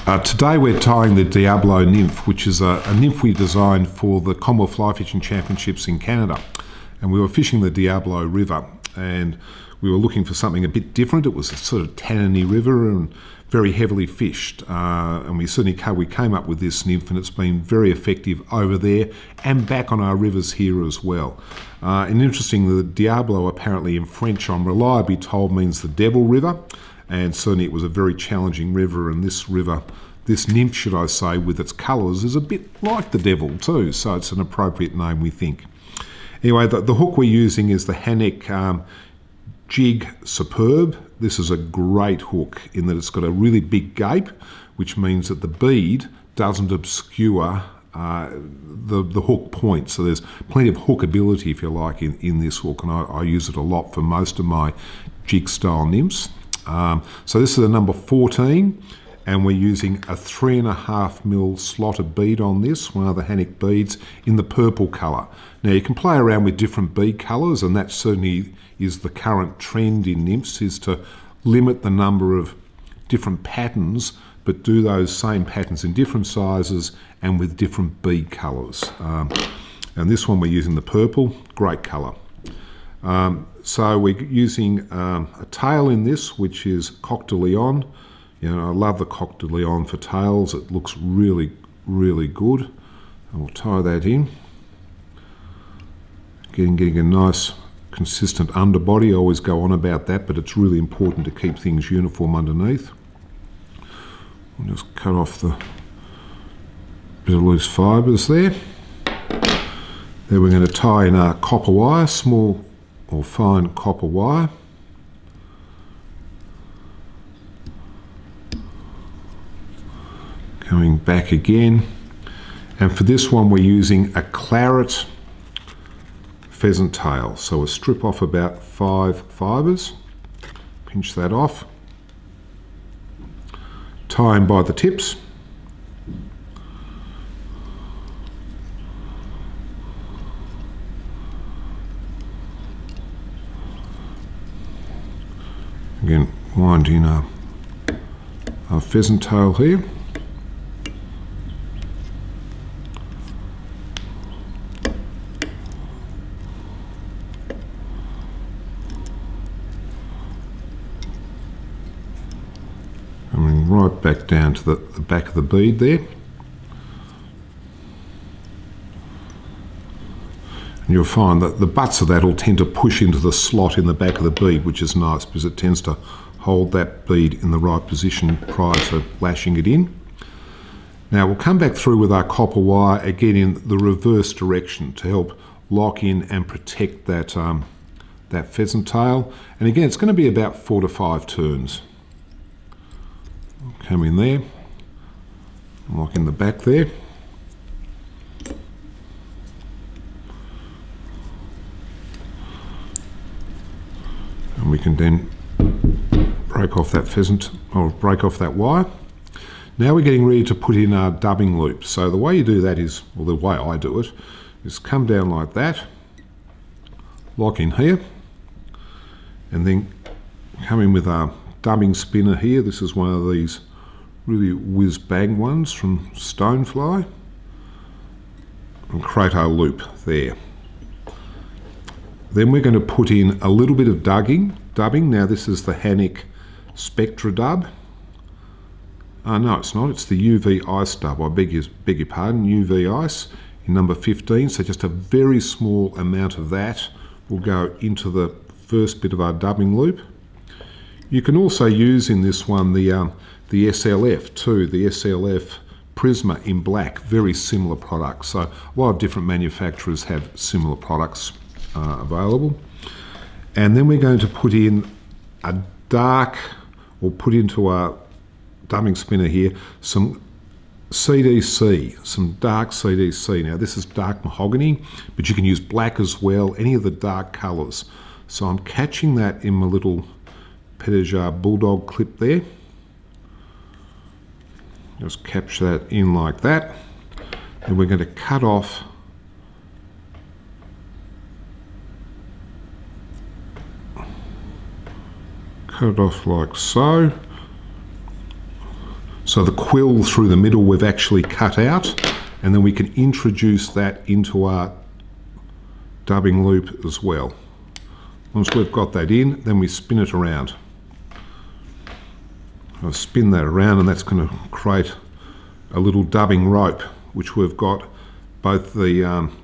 Today we're tying the Diable Nymph, which is a nymph we designed for the Commonwealth Fly Fishing Championships in Canada. And we were fishing the Diable River and we were looking for something a bit different. It was a sort of tanniny river and very heavily fished. And we came up with this nymph, and it's been very effective over there and back on our rivers here as well. And interesting, the Diable apparently in French, I'm reliably told, means the devil river. And certainly it was a very challenging river, and this river, this nymph, should I say, with its colours, is a bit like the devil too, so it's an appropriate name, we think. Anyway, the hook we're using is the Hanek Jig Superb. This is a great hook in that it's got a really big gape, which means that the bead doesn't obscure the hook point. So there's plenty of hookability, if you like, in this hook, and I use it a lot for most of my jig style nymphs. So this is a number 14, and we're using a 3.5mm slotted bead on this, one of the Hanek beads, in the purple colour. Now you can play around with different bead colours, and that certainly is the current trend in nymphs, is to limit the number of different patterns, but do those same patterns in different sizes and with different bead colours. And this one we're using the purple, great colour. So we're using a tail in this, which is Coq de Leon. You know, I love the Coq de Leon for tails. It looks really, really good. And we'll tie that in. Getting a nice, consistent underbody. I always go on about that, but it's really important to keep things uniform underneath. We'll just cut off the bit of loose fibres there. Then we're going to tie in our copper wire, small or fine copper wire. Coming back again, and for this one we're using a claret pheasant tail, so we'll strip off about 5 fibres, pinch that off, tie in by the tips, again wind in our pheasant tail here. Coming right back down to the back of the bead there. And you'll find that the butts of that will tend to push into the slot in the back of the bead, which is nice because it tends to hold that bead in the right position prior to lashing it in. Now we'll come back through with our copper wire again in the reverse direction to help lock in and protect that, that pheasant tail. And again, it's going to be about 4 to 5 turns. Come in there, lock in the back there. And we can then break off that pheasant, or break off that wire. Now we're getting ready to put in our dubbing loop. So the way you do that is, well, the way I do it, is come down like that, lock in here, and then come in with our dubbing spinner here. This is one of these really whiz-bang ones from Stonefly, and create our loop there. Then we're going to put in a little bit of dubbing. Now this is the Hanek Spectra dub. No, it's not. It's the UV Ice dub. I beg your pardon. UV Ice in number 15. So just a very small amount of that will go into the first bit of our dubbing loop. You can also use in this one the SLF too, the SLF Prisma in black, very similar products. So a lot of different manufacturers have similar products available. And then we're going to put in a dark, or put into our dubbing spinner here, some CDC, some dark CDC. Now this is dark mahogany, but you can use black as well, any of the dark colours. So I'm catching that in my little Pedijar Bulldog clip there. Just capture that in like that. And we're going to cut off like so. So the quill through the middle we've actually cut out, and then we can introduce that into our dubbing loop as well. Once we've got that in, then we spin it around. I'll spin that around, and that's going to create a little dubbing rope, which we've got both the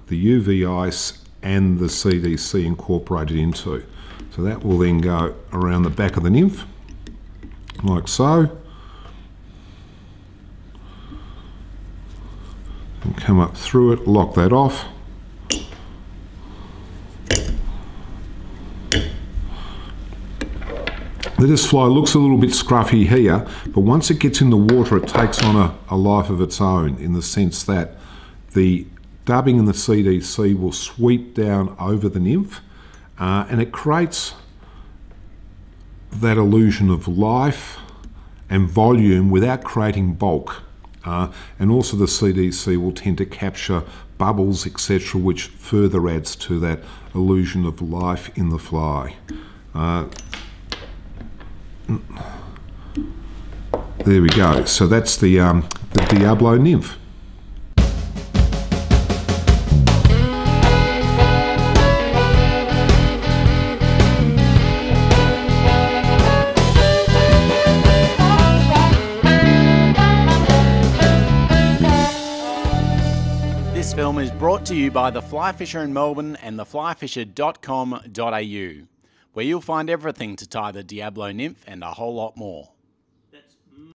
UV ice and the CDC incorporated into. So that will then go around the back of the Nymph, like so. And come up through it, lock that off. This fly looks a little bit scruffy here, but once it gets in the water, it takes on a life of its own, in the sense that the dubbing and the CDC will sweep down over the Nymph, and it creates that illusion of life and volume without creating bulk. And also the CDC will tend to capture bubbles, etc., which further adds to that illusion of life in the fly. There we go. So that's the Diable Nymph. This film is brought to you by the Fly Fisher in Melbourne and theflyfisher.com.au, where you'll find everything to tie the Diable Nymph and a whole lot more.